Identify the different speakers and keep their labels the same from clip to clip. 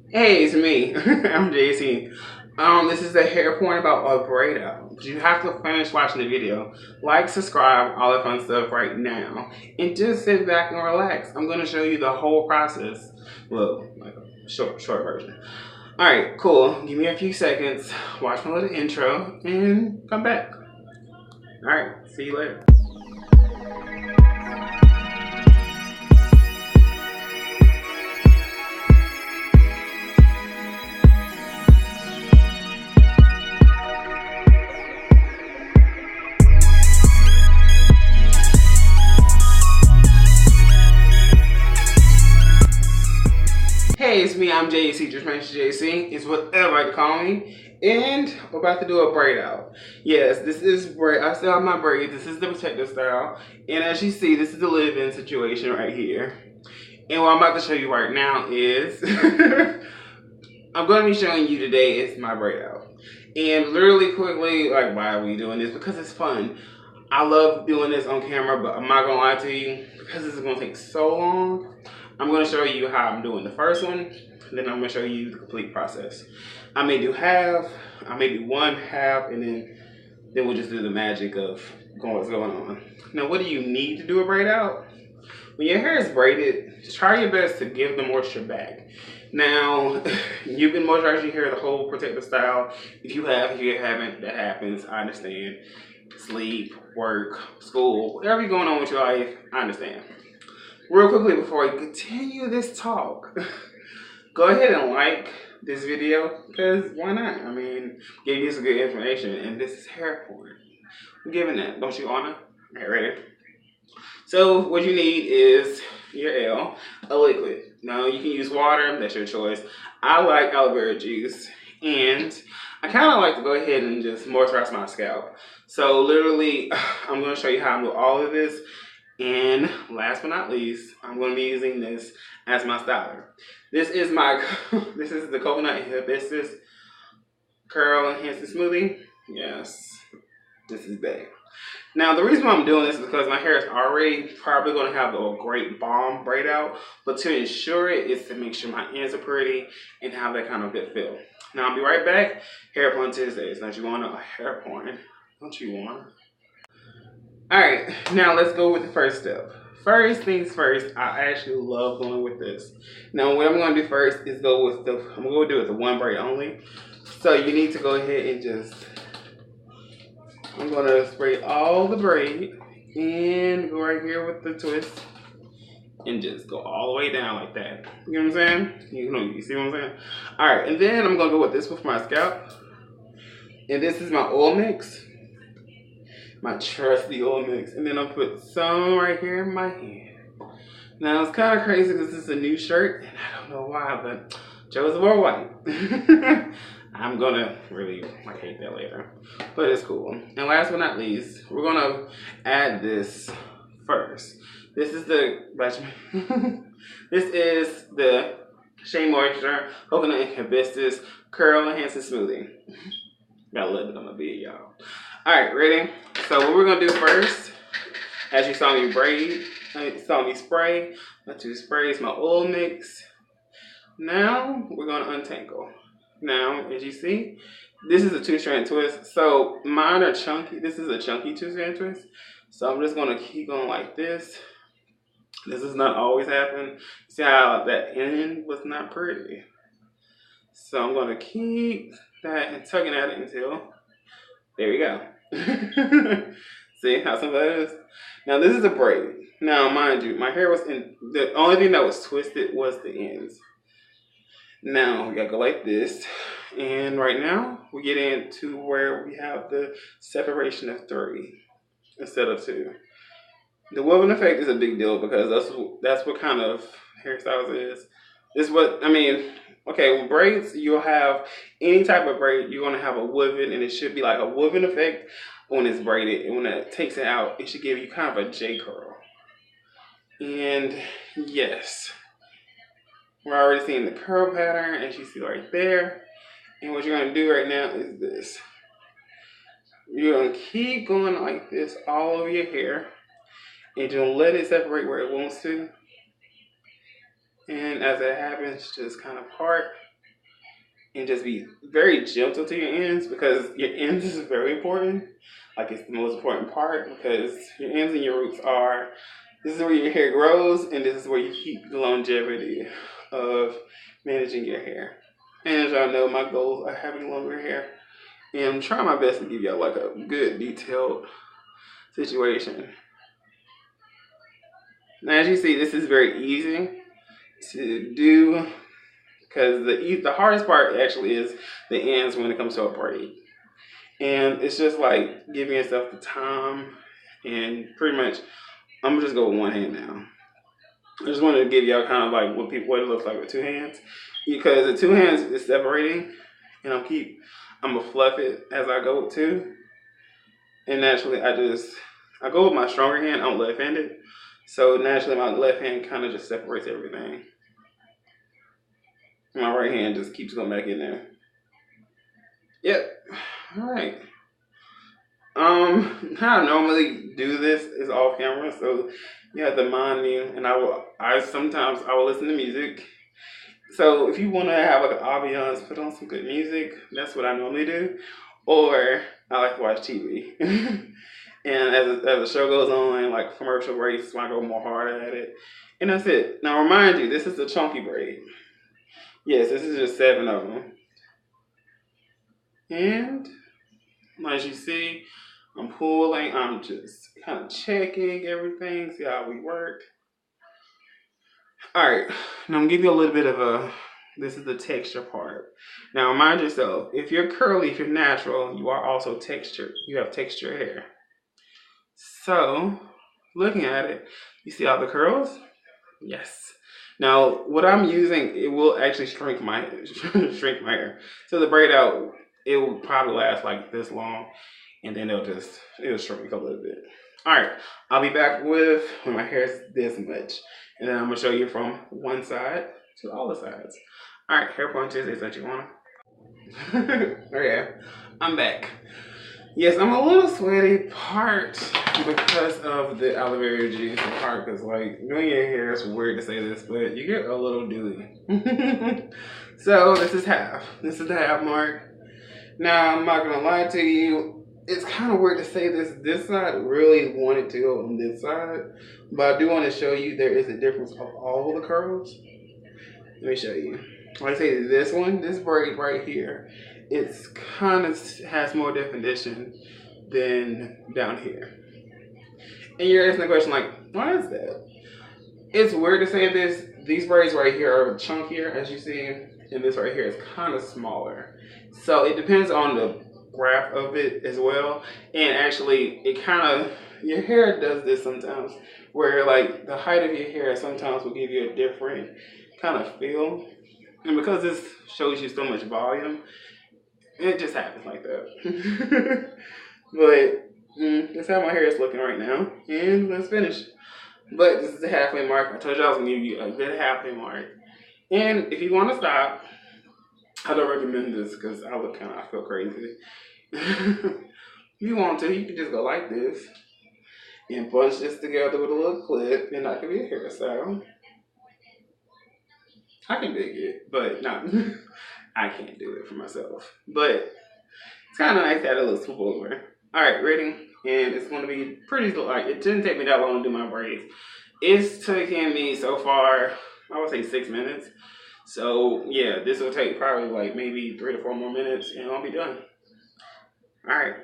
Speaker 1: Hey, it's me. I'm JC. This is the hair point about a braid out. You have to finish watching the video. Like, subscribe, all that fun stuff right now. And just sit back and relax. I'm going to show you the whole process. Well, like a short version. Alright, cool. Give me a few seconds. Watch my little intro and come back. Alright, see you later. Hey, it's me, I'm JC, Jermaine JC, it's whatever I like to call me, and we're about to do a braid out. Yes, this is braid, I still have my braids, this is the protective style, and as you see, this is the live-in situation right here. And what I'm about to show you right now is, I'm going to be showing you today is my braid out. And literally quickly, like, why are we doing this? Because it's fun. I love doing this on camera, but I'm not going to lie to you, because this is going to take so long. I'm going to show you how I'm doing the first one, and then I'm going to show you the complete process. I may do half, I may do one half, and then we'll just do the magic of what's going on. Now, what do you need to do a braid out? When your hair is braided, try your best to give the moisture back. Now, you can moisturize your hair the whole protective style. If you haven't, that happens. I understand. Sleep, work, school, whatever going on with your life, I understand. Real quickly before I continue this talk, go ahead and like this video, because why not? I mean, give you some good information, and this is hair porn. I'm giving that, don't you wanna? Alright, ready? So what you need is your L, a liquid. Now you can use water, that's your choice. I like aloe vera juice, and I kind of like to go ahead and just moisturize my scalp. So literally, I'm going to show you how I do all of this. And last but not least, I'm going to be using this as my styler. This is the coconut hibiscus curl enhancing smoothie. Yes, this is big. Now the reason why I'm doing this is because my hair is already probably going to have a great bomb braid out, but to ensure it is to make sure my ends are pretty and have that kind of good feel. Now I'll be right back. Hair porn Tuesdays. Don't you want a hair porn? Don't you want? Alright, now let's go with the first step. First things first, I actually love going with this. Now what I'm going to do first is I'm going to do it with the one braid only. So you need to go ahead and I'm going to spray all the braid and go right here with the twist and just go all the way down like that. You know what I'm saying? You see what I'm saying? Alright, and then I'm going to go with this with my scalp. And this is my oil mix. My trusty oil mix, and then I'll put some right here in my hand. Now it's kind of crazy because this is a new shirt, and I don't know why, but Joe's wore white. I'm gonna really hate that later, but it's cool. And last but not least, we're gonna add this first. This is the this is the Shea Moisture Coconut and Hibiscus Curl Enhancing Smoothie. Got a little bit on my beard, y'all. Alright, ready? So what we're gonna do first, as you saw me spray, my two sprays, my oil mix. Now we're gonna untangle. Now, as you see, this is a 2-strand twist. So mine are chunky. This is a chunky 2-strand twist. So I'm just gonna keep going like this. This does not always happen. See how that end was not pretty. So I'm gonna keep that and tugging at it until there we go. See how simple that is? Now this is a braid. Now mind you, my hair was the only thing that was twisted was the ends. Now we gotta go like this. And right now we get into where we have the separation of 3 instead of 2. The woven effect is a big deal because that's what kind of hairstyles is. This is what I mean. Okay, with braids, you'll have any type of braid, you're going to have a woven, and it should be like a woven effect when it's braided. And when it takes it out, it should give you kind of a J curl. And yes, we're already seeing the curl pattern, as you see right there. And what you're going to do right now is this. You're going to keep going like this all over your hair. And you're going to let it separate where it wants to. And as it happens, just kind of part and just be very gentle to your ends, because your ends is very important. Like, it's the most important part, because your ends and your roots are, this is where your hair grows, and this is where you keep the longevity of managing your hair. And as y'all know, my goals are having longer hair, and I'm trying my best to give y'all like a good detailed situation. Now, as you see, this is very easy to do, because the hardest part actually is the ends when it comes to a braid. And it's just like giving yourself the time, and pretty much, I'm gonna just go with one hand now. I just wanted to give y'all kind of like what it looks like with two hands, because the two hands is separating, and I'm gonna fluff it as I go with two. And naturally, I go with my stronger hand. I'm left-handed, so naturally my left hand kind of just separates everything. My right hand just keeps going back in there. Yep. All right. How I normally do this is off camera, so you have to mind me. And sometimes I will listen to music. So if you want to have like an ambiance, put on some good music. That's what I normally do. Or I like to watch TV. And as the show goes on, like commercial breaks, I go more hard at it. And that's it. Now remind you, this is the chunky braid. Yes, this is just 7 of them. And as you see, I'm pulling, I'm just kind of checking everything, see how we work. Alright, now I'm gonna give you a little bit of this is the texture part. Now remind yourself, if you're curly, if you're natural, you are also textured. You have textured hair. So, looking at it, you see all the curls? Yes. Now, what I'm using, it will actually shrink my hair. So the braid out, it will probably last like this long, and then it'll shrink a little bit. All right, I'll be back when my hair is this much, and then I'm gonna show you from one side to all the sides. All right, hair porn Tuesdays, don't you wanna? Okay, I'm back. Yes, I'm a little sweaty, part because of the aloe vera juice, and part because like doing your hair, it's weird to say this, but you get a little dewy. So this is half. This is the half mark. Now I'm not gonna lie to you, it's kind of weird to say this. This side really wanted to go on this side, but I do want to show you there is a difference of all the curls. Let me show you. Like I say, this braid right here, it's kind of has more definition than down here. And you're asking the question like, why is that? It's weird to say this. These braids right here are chunkier, as you see, and this right here is kind of smaller. So it depends on the graph of it as well. And actually, it kind of, your hair does this sometimes, where like the height of your hair sometimes will give you a different kind of feel. And because this shows you so much volume, it just happens like that. But that's how my hair is looking right now. And let's finish. But this is the halfway mark. I told you I was going to give you a good halfway mark. And if you want to stop, I don't recommend this because I feel crazy. If you want to, you can just go like this and bunch this together with a little clip, and that could be a hairstyle. I can dig it, but not. I can't do it for myself. But it's kind of nice to have a little swoop over. All right, ready? And it's going to be pretty, like, it didn't take me that long to do my braids. It's taking me so far, I would say 6 minutes. So yeah, this will take probably like maybe 3 to 4 more minutes, and I'll be done. All right,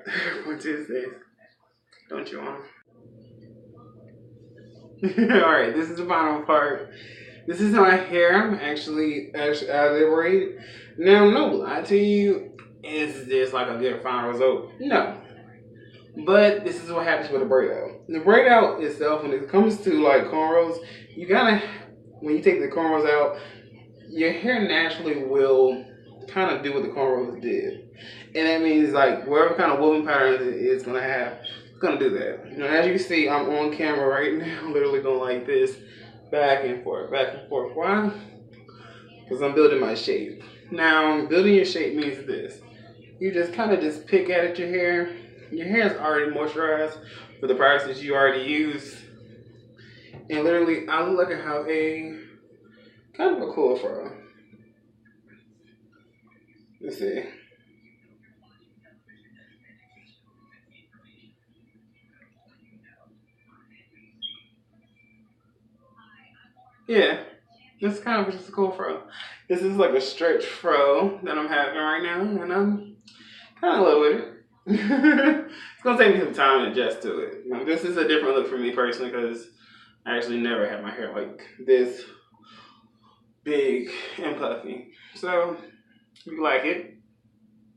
Speaker 1: on Tuesdays, don't you want? All right, this is the final part. This is my hair. I'm actually out of the braid. Now, no lie to you, is this like a good final result? No. But this is what happens with a braid out. The braid out itself, when it comes to like cornrows, you gotta, when you take the cornrows out, your hair naturally will kind of do what the cornrows did. And that means like whatever kind of woven pattern it's gonna have, it's gonna do that. You know, as you see, I'm on camera right now, literally going like this, back and forth, back and forth. Why? Because I'm building my shape. Now, building your shape means this. You just kind of just pick at your hair. Your hair is already moisturized for the products that you already use. And literally, I look like I have a kind of a cool fro. Let's see. Yeah, this kind of just a cool fro. This is like a stretch fro that I'm having right now, and I'm kind of in love with it. It's gonna take me some time to adjust to it. Now, this is a different look for me personally because I actually never had my hair like this big and puffy. So if you like it,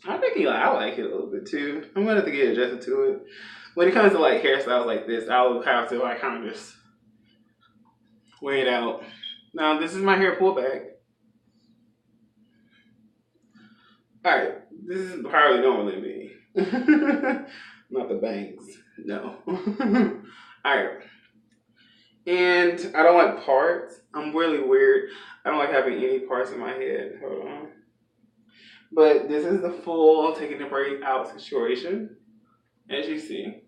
Speaker 1: I think I like it a little bit too. I'm gonna have to get adjusted to it. When it comes to like hairstyles like this, I'll have to like kind of just weigh it out. Now this is my hair pullback. Alright, this is how you normally be. Not the bangs, no. Alright. And I don't like parts. I'm really weird. I don't like having any parts in my head. Hold on. But this is the full taking the braid out situation, as you see.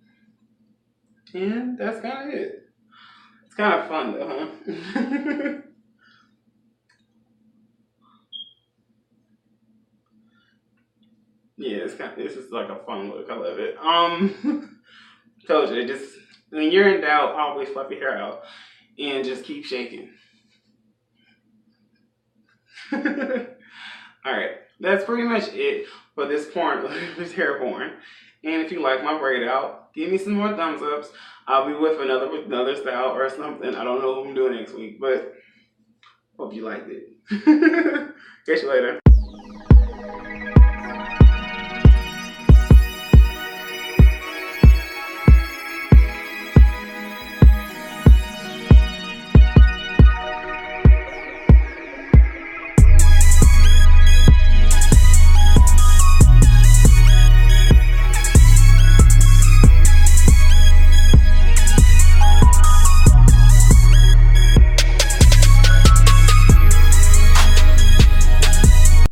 Speaker 1: And that's kind of it. It's kind of fun though, huh? Yeah, this is like a fun look. I love it. Told you, just when you're in doubt, always fluff your hair out and just keep shaking. Alright, that's pretty much it for this this hair porn. And if you like my braid out, give me some more thumbs ups. I'll be with another style or something. I don't know what I'm doing next week, but hope you liked it. Catch you later.